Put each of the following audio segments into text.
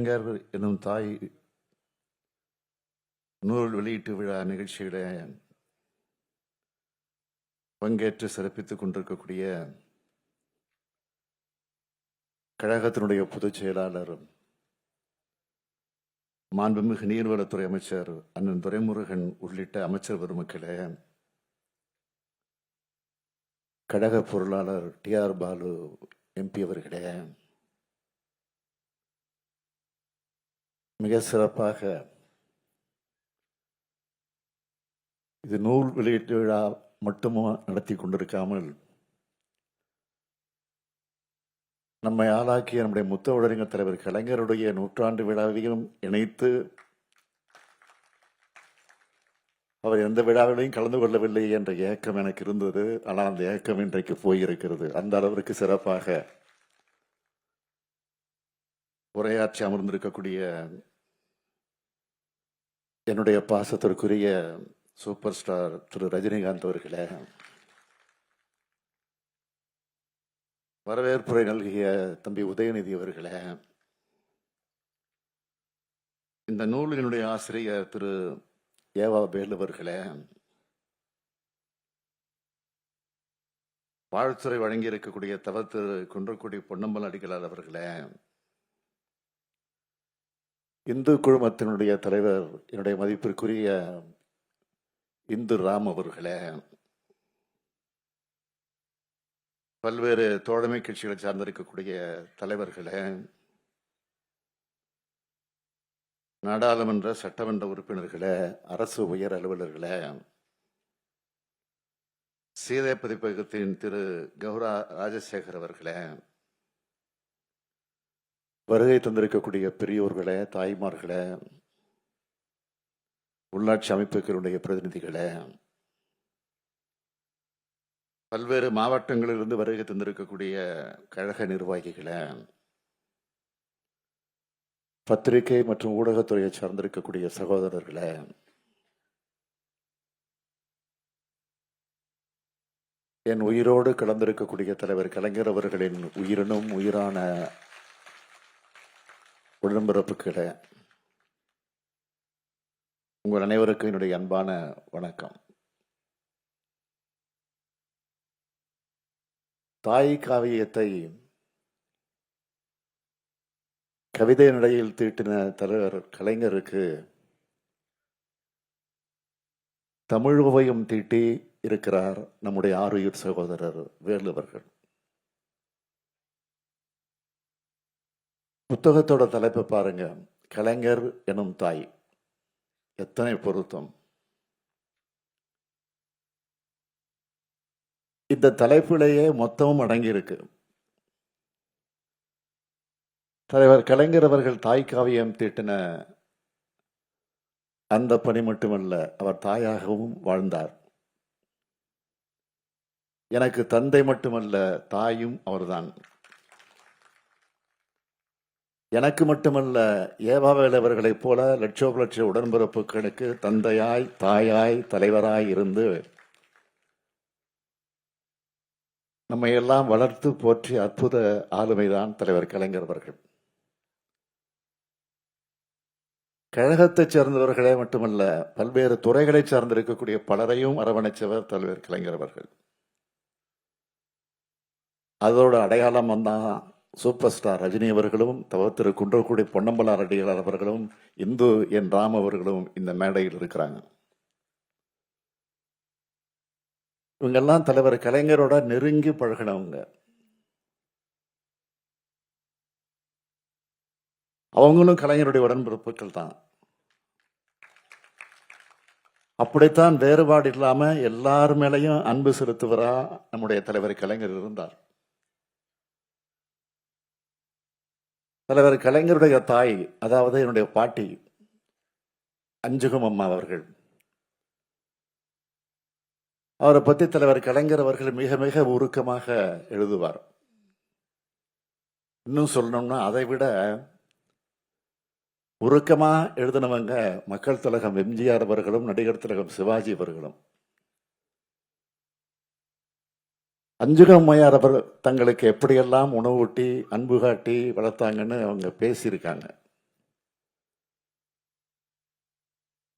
கலைஞர் எனும் தாய் நூல் வெளியீட்டு விழா நிகழ்ச்சியில பங்கேற்று சிறப்பித்துக் கொண்டிருக்கக்கூடிய கழகத்தினுடைய பொதுச் செயலாளர் மாண்புமிகு நீர்வளத்துறை அமைச்சர் அண்ணன் துரைமுருகன் உள்ளிட்ட அமைச்சர் பெருமக்களே, கழக பொருளாளர் டி.ஆர். பாலு எம்பி அவர்களே, மிக சிறப்பாக இது நூல் வெளியீட்டு விழா மட்டும் நடத்தி கொண்டிருக்காமல் நம்மை ஆளாக்கிய நம்முடைய முத்த வழறிஞர் தலைவர் கலைஞருடைய நூற்றாண்டு விழாவையும் இணைத்து அவர் எந்த விழாவிலையும் கலந்து கொள்ளவில்லை என்ற ஏக்கம் எனக்கு இருந்தது. ஆனால் அந்த ஏக்கம் இன்றைக்கு போயிருக்கிறது. அந்த அளவிற்கு சிறப்பாக உரையாற்றி அமர்ந்திருக்கக்கூடிய என்னுடைய பாசத்திற்குரிய சூப்பர் ஸ்டார் திரு ரஜினிகாந்த் அவர்களே, வரவேற்புரை நல்கிய தம்பி உதயநிதி அவர்களே, இந்த நூலினுடைய ஆசிரியர் திரு ஏவா வேலு அவர்களே, வாழ்த்துறை வழங்கி இருக்கக்கூடிய தவ திரு குன்றக்குடி பொன்னம்பல அடிகளார் அவர்களே, இந்து குழுமத்தினுடைய தலைவர் என்னுடைய மதிப்பிற்குரிய இந்து ராம் அவர்களே, பல்வேறு தோழமை கட்சிகளை சார்ந்திருக்கக்கூடிய தலைவர்களே, நாடாளுமன்ற சட்டமன்ற உறுப்பினர்களே, அரசு உயர் அலுவலர்களே, சீதை பதிப்பகத்தின் திரு கௌரா ராஜசேகர் அவர்களே, வருகை தந்திருக்கக்கூடிய பெரியோர்களே, தாய்மார்களே, உள்ளாட்சி அமைப்புகளுடைய பிரதிநிதிகளே, பல்வேறு மாவட்டங்களிலிருந்து வருகை தந்திருக்கக்கூடிய கழக நிர்வாகிகளே, பத்திரிகை மற்றும் ஊடகத்துறையை சார்ந்திருக்கக்கூடிய சகோதரர்களே, என் உயிரோடு கலந்திருக்கக்கூடிய தலைவர் கலைஞர் அவர்களின் உயிரினும் உயிரான உடன்பிறப்புகளே, உங்கள் அனைவருக்கும் என்னுடைய அன்பான வணக்கம். தாய் காவியத்தை கவிதை நடையில் தீட்டின தலைவர் கலைஞருக்கு தமிழ் ஓவியம் தீட்டி இருக்கிறார் நம்முடைய ஆருயிர் சகோதரர் வேலு அவர்கள். புத்தகத்தோட தலைப்பை பாருங்க, கலைஞர் எனும் தாய். எத்தனை பொருத்தம்! இந்த தலைப்பிலேயே மொத்தமும் அடங்கி இருக்கு. தலைவர் கலைஞர் அவர்கள் தாய் காவியம் தீட்டின அந்த பணி மட்டுமல்ல, அவர் தாயாகவும் வாழ்ந்தார். எனக்கு தந்தை மட்டுமல்ல, தாயும் அவர்தான். எனக்கு மட்டுமல்ல, ஏவாவேல் அவர்களைப் போல லட்சோப லட்ச உடன்பிறப்புகளுக்கு தந்தையாய், தாயாய், தலைவராய் இருந்து நம்மை எல்லாம் வளர்த்து போற்றிய அற்புத ஆளுமைதான் தலைவர் கலைஞர் அவர்கள். கழகத்தைச் சேர்ந்தவர்களே மட்டுமல்ல, பல்வேறு துறைகளை சார்ந்திருக்கக்கூடிய பலரையும் அரவணைச்சவர் தலைவர் கலைஞர் அவர்கள். அதோட அடையாளம் வந்தான் சூப்பர் ஸ்டார் ரஜினி அவர்களும், திரு குன்றக்குடி பொன்னம்பல அடிகளார் அவர்களும், இந்து என் ராம் அவர்களும் இந்த மேடையில் இருக்கிறாங்க. இவங்கெல்லாம் தலைவர் கலைஞரோட நெருங்கி பழகினவங்க. அவங்களும் கலைஞருடைய உடன்பிறப்புகள் தான். அப்படித்தான் வேறுபாடு இல்லாம எல்லார் மேலையும் அன்பு செலுத்துவரா நம்முடைய தலைவர் கலைஞர் இருந்தார். தலைவர் கலைஞருடைய தாய், அதாவது என்னுடைய பாட்டி அஞ்சுகம் அம்மா அவர்கள், அவரை பற்றி தலைவர் கலைஞர் அவர்கள் மிக மிக உருக்கமாக எழுதுவார். இன்னும் சொல்லணும்னா அதை விட உருக்கமா எழுதினவங்க மக்கள் திலகம் எம்ஜிஆர் அவர்களும், நடிகர் திலகம் சிவாஜி அவர்களும். அஞ்சுகம் அம்மையார் அவர் தங்களுக்கு எப்படியெல்லாம் உணவூட்டி அன்பு காட்டி வளர்த்தாங்கன்னு அவங்க பேசியிருக்காங்க.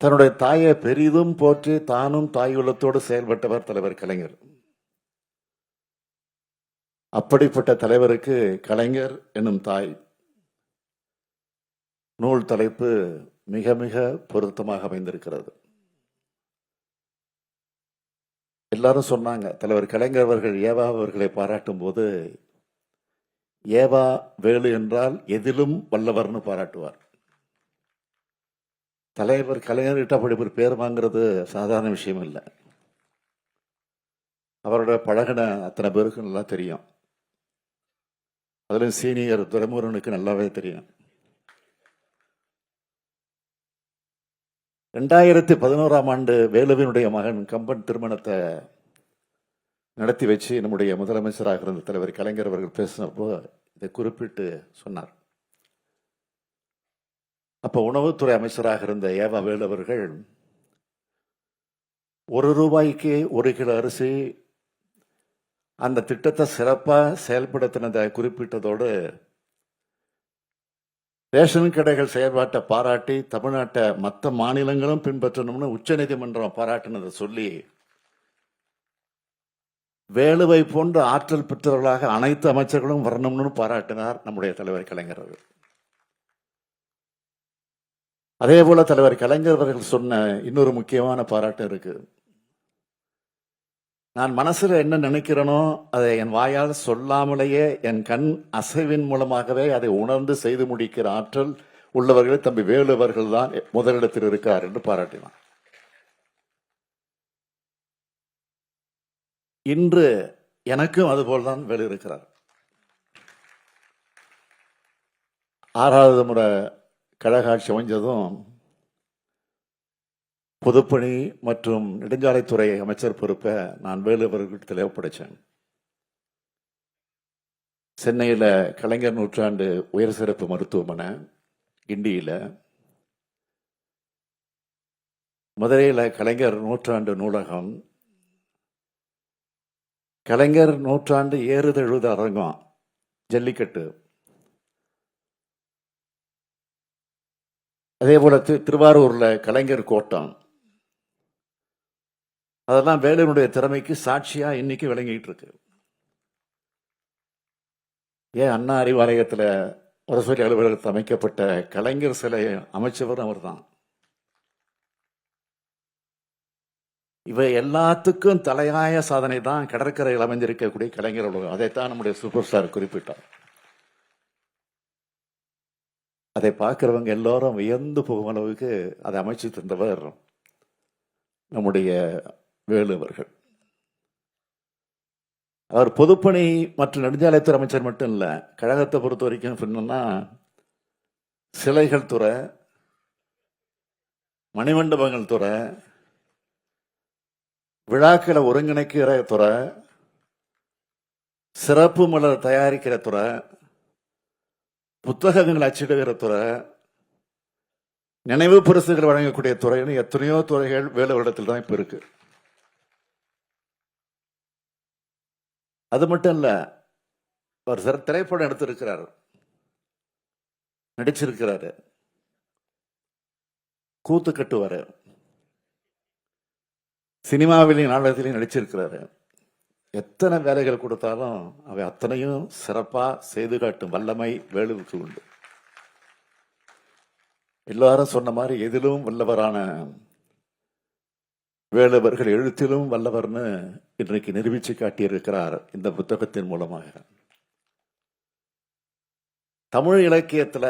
தன்னுடைய தாயை பெரிதும் போற்றி தானும் தாய் உள்ளத்தோடு செயல்பட்டவர் தலைவர் கலைஞர். அப்படிப்பட்ட தலைவருக்கு கலைஞர் என்னும் தாய் நூல் தலைப்பு மிக மிக பொருத்தமாக அமைந்திருக்கிறது. எல்லாரும் சொன்னாங்க, தலைவர் கலைஞர் அவர்கள் ஏவா அவர்களை பாராட்டும் போது ஏவா வேலு என்றால் எதிலும் வல்லவர்னு பாராட்டுவார். தலைவர் கலைஞர்கிட்ட அப்படி ஒரு பேர் வாங்குறது சாதாரண விஷயம் இல்லை. அவரோட பழகின அத்தனை பேருக்கு நல்லா தெரியும். அதிலும் சீனியர் துரைமுருகனுக்கு நல்லாவே தெரியும். 2011ஆம் ஆண்டு வேலுவினுடைய மகன் கம்பன் திருமணத்தை நடத்தி வச்சு நம்முடைய முதலமைச்சராக இருந்த தலைவர் கலைஞர் அவர்கள் பேசினப்போ இதை குறிப்பிட்டு சொன்னார். அப்ப உணவுத்துறை அமைச்சராக இருந்த ஏவா வேலு அவர்கள் ₹1 1 கிலோ அரிசி அந்த திட்டத்தை சிறப்பா செயல்படுத்தினதை குறிப்பிட்டதோடு ரேஷன் கடைகள் செயல்பாட்டை பாராட்டி தமிழ்நாட்டை மற்ற மாநிலங்களும் பின்பற்றணும்னு உச்சநீதிமன்றம் பாராட்டினதை சொல்லி வேலுவை போன்ற ஆற்றல் பெற்றவர்களாக அனைத்து அமைச்சர்களும் வரணும்னு பாராட்டினார் நம்முடைய தலைவர் கலைஞர் அவர்கள். அதே போல தலைவர் கலைஞர் அவர்கள் சொன்ன இன்னொரு முக்கியமான பாராட்டு இருக்கு. நான் மனசுல என்ன நினைக்கிறேனோ அதை என் வாயால் சொல்லாமலேயே என் கண் அசைவின் மூலமாகவே அதை உணர்ந்து செய்து முடிக்கிற ஆற்றல் உள்ளவர்கள் தம்பி வேலு அவர்கள் தான் முதலிடத்தில் இருக்கிறார் என்று பாராட்டினார். இன்று எனக்கும் அதுபோல்தான் வேலு இருக்கிறார். 6வது முறை கழக ஆட்சி அமைஞ்சதும் பொதுப்பணி மற்றும் நெடுஞ்சாலைத்துறை அமைச்சர் பொறுப்பை நான் வேலு அவர்களிடத்தில் ஒப்படைச்சேன். சென்னையில் கலைஞர் நூற்றாண்டு உயர் சிறப்பு மருத்துவமனை, கிண்டியில் மதுரையில் கலைஞர் நூற்றாண்டு நூலகம், கலைஞர் நூற்றாண்டு ஏறுதழுத அரங்கம், ஜல்லிக்கட்டு, அதே போல திருவாரூர்ல கலைஞர் கோட்டம், அதெல்லாம் வேலுனுடைய திறமைக்கு சாட்சியா இன்னைக்கு விளங்கிட்டு இருக்கு. ஏன் அண்ணா அறிவாலயத்துல அரசு அலுவலகத்தில் அமைக்கப்பட்ட கலைஞர் சிலை அமைச்சவர் அவர் தான். இவை எல்லாத்துக்கும் தலையாய சாதனை தான் கடற்கரையில் அமைந்திருக்கக்கூடிய கலைஞர் உலகம். அதைத்தான் நம்முடைய சூப்பர் ஸ்டார் குறிப்பிட்டார். அதை பார்க்கிறவங்க எல்லாரும் வியந்து போகும் அளவுக்கு அதை அமைச்சு தந்தவர் நம்முடைய வேலு அவர்கள். அவர் பொதுப்பணி மற்றும் நெடுஞ்சாலைத்துறை அமைச்சர் மட்டும் இல்ல, கழகத்தை பொறுத்த வரைக்கும் சொன்னா சிலைகள் துறை, மணிமண்டபங்கள் துறை, விழாக்களை ஒருங்கிணைக்கிற துறை, சிறப்பு மலர் தயாரிக்கிற துறை, புத்தகங்கள் அச்சிடுகிற துறை, நினைவு பரிசுகள் வழங்கக்கூடிய துறைன்னு எத்தனையோ துறைகள் வேலு வருடத்தில் தான் இப்ப இருக்கு. அது மட்டும் இல்ல, அவர் திரைப்படம் எடுத்திருக்கிறார், நடிச்சிருக்கிறாரு, கூத்து கட்டுவாரு, சினிமாவிலையும் நாடகத்திலையும் நடிச்சிருக்கிறாரு. எத்தனை வேலைகள் கொடுத்தாலும் அவை அத்தனையும் சிறப்பா செய்து காட்டும் வல்லமை வேலுவுக்கு உண்டு. எல்லாரும் சொன்ன மாதிரி எதிலும் வல்லவரான வேலுவர்கள் எழுத்திலும் வல்லவர்னு இன்றைக்கு நிரூபிச்சு காட்டியிருக்கிறார் இந்த புத்தகத்தின் மூலமாக. தமிழ் இலக்கியத்துல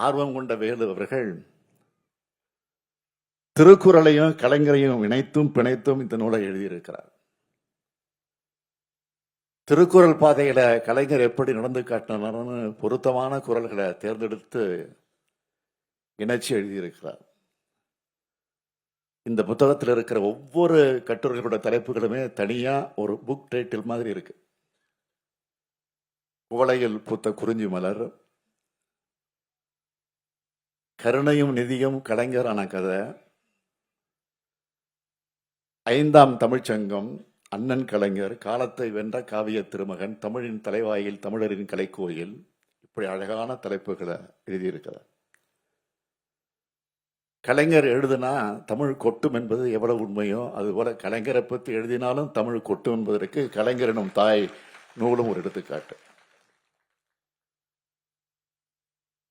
ஆர்வம் கொண்ட வேலு அவர்கள் திருக்குறளையும் கலைஞரையும் இணைத்தும் பிணைத்தும் இந்த நூலை எழுதியிருக்கிறார். திருக்குறள் பாதையில கலைஞர் எப்படி நடந்து காட்டினார்னு பொருத்தமான குறள்களை தேர்ந்தெடுத்து இணைச்சி எழுதியிருக்கிறார். இந்த புத்தகத்தில் இருக்கிற ஒவ்வொரு கட்டுரைகளோட தலைப்புகளுமே தனியா ஒரு புக் டைட்டில் மாதிரி இருக்கு. குவளையில் பூத்த குறிஞ்சி மலர், கருணையும் நிதியும் கலைஞரான கதை, 5ஆம் தமிழ்ச்சங்கம், அண்ணன் கலைஞர், காலத்தை வென்ற காவிய திருமகன், தமிழின் தலைவாயில் தமிழரின் கலைக்கோயில், இப்படி அழகான தலைப்புகளை எழுதியிருக்கிறார். கலைஞர் எழுதுனா தமிழ் கொட்டும் என்பது எவ்வளவு உண்மையோ அதுபோல கலைஞரை பற்றி எழுதினாலும் தமிழ் கொட்டும் என்பதற்கு கலைஞர் எனும் தாய் நூலும் ஒரு எடுத்துக்காட்டு.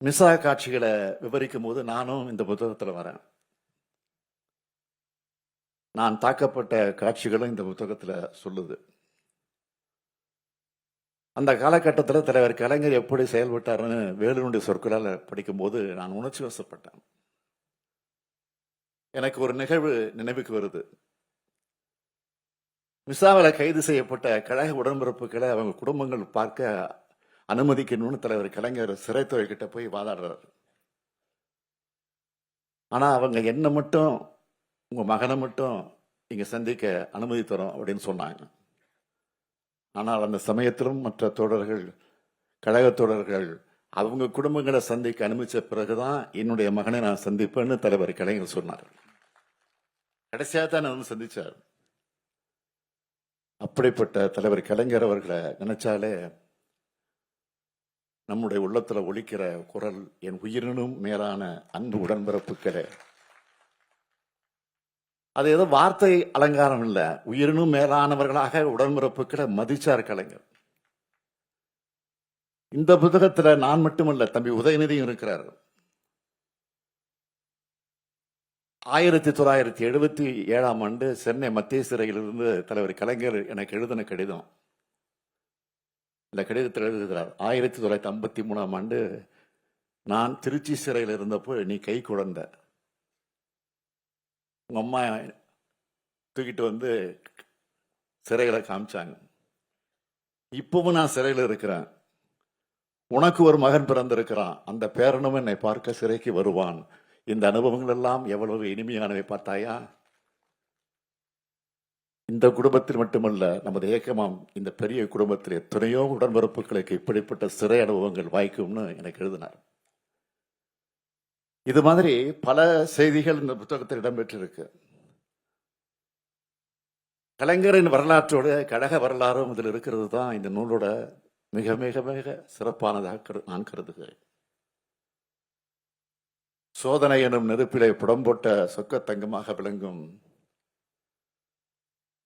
மிசா காட்சிகளை விவரிக்கும் போது நானும் இந்த புத்தகத்தில் வரேன். நான் தாக்கப்பட்ட காட்சிகளும் இந்த புத்தகத்தில் சொல்லுது. அந்த காலகட்டத்தில் தலைவர் கலைஞர் எப்படி செயல்பட்டாருன்னு வேலுனுடைய சொற்களால் படிக்கும்போது நான் உணர்ச்சி வசப்பட்டேன். எனக்கு ஒரு நிகழ்வு நினைவுக்கு வருது. மிசாவில் கைது செய்யப்பட்ட கழக உடன்பிறப்புகளை அவங்க குடும்பங்கள் பார்க்க அனுமதிக்கணும்னு தலைவர் கலைஞர் சிறைத்துறை கிட்ட போய் வாதாடுறாரு. ஆனா அவங்க என்ன மட்டும் உங்க மகனை மட்டும் இங்க சந்திக்க அனுமதி தரோம் அப்படின்னு சொன்னாங்க. ஆனால் அந்த சமயத்திலும் மற்ற தோழர்கள், கழக தோழர்கள் அவங்க குடும்பங்களை சந்திக்க அனுமதிச்ச பிறகுதான் என்னுடைய மகனை நான் சந்திப்பேன்னு தலைவர் கலைஞர் சொன்னார். கடைசியா தான் நான் சந்திச்சார். அப்படிப்பட்ட தலைவர் கலைஞர் அவர்களை நினைச்சாலே நம்முடைய உள்ளத்துல ஒலிக்கிற குரல், என் உயிரினும் மேலான அன்பு உடன்பிறப்புகளே. அது ஏதோ வார்த்தை அலங்காரம் இல்ல, உயிரினும் மேலானவர்களாக உடன்பிறப்புகளை மதிச்சார் கலைஞர். இந்த புத்தகத்துல நான் மட்டுமல்ல, தம்பி உதயநிதியும் இருக்கிறார். 1977 சென்னை மத்திய சிறையிலிருந்து தலைவர் கலைஞர் எனக்கு எழுதின கடிதம். இந்த கடிதத்தில் எழுதுகிறார், 1953 நான் திருச்சி சிறையில் இருந்தப்போ நீ கை குழந்தை, உங்க அம்மா தூக்கிட்டு வந்து சிறையில காமிச்சாங்க. இப்பவும் நான் சிறையில் இருக்கிறேன். உனக்கு ஒரு மகன் பிறந்திருக்கிறான், அந்த பேரனும் என்னை பார்க்க சிறைக்கு வருவான். இந்த அனுபவங்கள் எல்லாம் எவ்வளவு இனிமையானவை பார்த்தாயா? இந்த குடும்பத்தில் மட்டுமல்ல, நமது இயக்கமாம் இந்த பெரிய குடும்பத்தில் எத்தனையோ உடன்பிறப்புகளுக்கு இப்படிப்பட்ட சிறை அனுபவங்கள் வாய்க்கும்னு எனக்கு எழுதினார். இது மாதிரி பல செய்திகள் இந்த புத்தகத்தில் இடம்பெற்றிருக்கு. கலைஞரின் வரலாற்றோட கழக வரலாறும் இதில் இருக்கிறது தான் இந்த நூலோட மிக மிக மிக சிறப்பானதாக நான் கருதுகிறேன். சோதனை எனும் நெருப்பிலை புடம்போட்ட சொக்க தங்கமாக விளங்கும்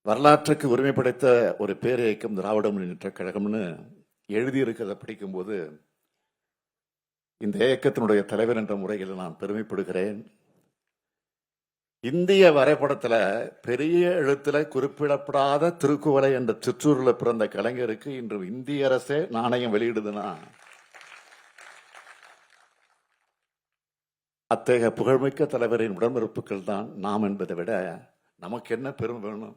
வரலாற்றுக்கு உரிமை படைத்த ஒரு பேரியக்கம் திராவிட முன்னேற்ற கழகம்னு எழுதியிருக்கிறத படிக்கும்போது இந்த இயக்கத்தினுடைய தலைவர் என்ற முறையில் நான் பெருமைப்படுகிறேன். இந்திய வரைபடத்துல பெரிய எழுத்துல குறிப்பிடப்படாத திருக்குவளை என்ற சிற்றூரில் பிறந்த கலைஞருக்கு இன்று இந்திய அரசே நாணயம் வெளியிடுதுன்னா அத்தகைய புகழ்மிக்க தலைவரின் உடன்பிறப்புகள் தான் நாம் என்பதை விட நமக்கு என்ன பெருமை வேணும்?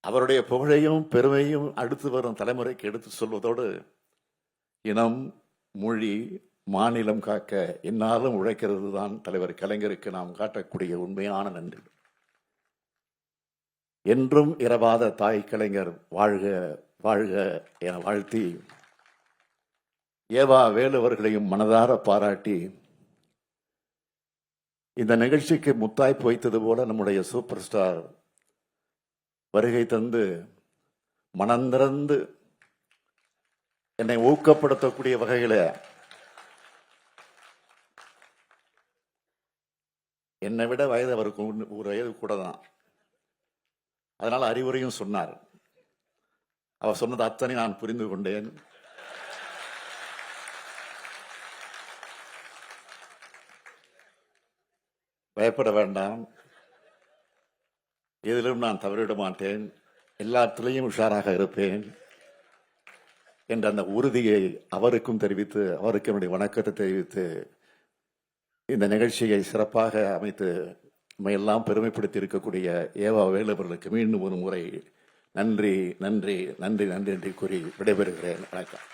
அவருடைய புகழையும் பெருமையும் அடுத்து வரும் தலைமுறைக்கு எடுத்து சொல்வதோடு இனம், மொழி, மாநிலம் காக்க என்னாலும் உழைக்கிறது தான் தலைவர் கலைஞருக்கு நாம் காட்டக்கூடிய உண்மையான நன்றி. என்றும் இரவாத தாய் கலைஞர் வாழ்க வாழ்க என வாழ்த்தி, ஏவா வேலுவர்களையும் மனதார பாராட்டி, இந்த நிகழ்ச்சிக்கு முத்தாய்ப்பு வைத்தது போல நம்முடைய சூப்பர் ஸ்டார் வருகை தந்து மனந்திறந்து என்னை ஊக்கப்படுத்தக்கூடிய வகையில என்னை விட வயது அவருக்கு ஒரு வயது கூட தான், அதனால அறிவுரையும் சொன்னார். அவர் சொன்னது அத்தனை நான் புரிந்து கொண்டேன். பயப்பட வேண்டாம், எதிலும் நான் தவறிவிட மாட்டேன், எல்லாத்திலையும் உஷாராக இருப்பேன் என்ற அந்த உறுதியை அவருக்கும் தெரிவித்து, அவருக்கு என்னுடைய வணக்கத்தை தெரிவித்து, இந்த நிகழ்ச்சியை சிறப்பாக அமைத்து எல்லாம் பெருமைப்படுத்தி இருக்கக்கூடிய ஏவா வேலுவர்களுக்கு மீண்டும் ஒரு முறை நன்றி நன்றி நன்றி நன்றி என்று கூறி விடைபெறுகிறேன். வணக்கம்.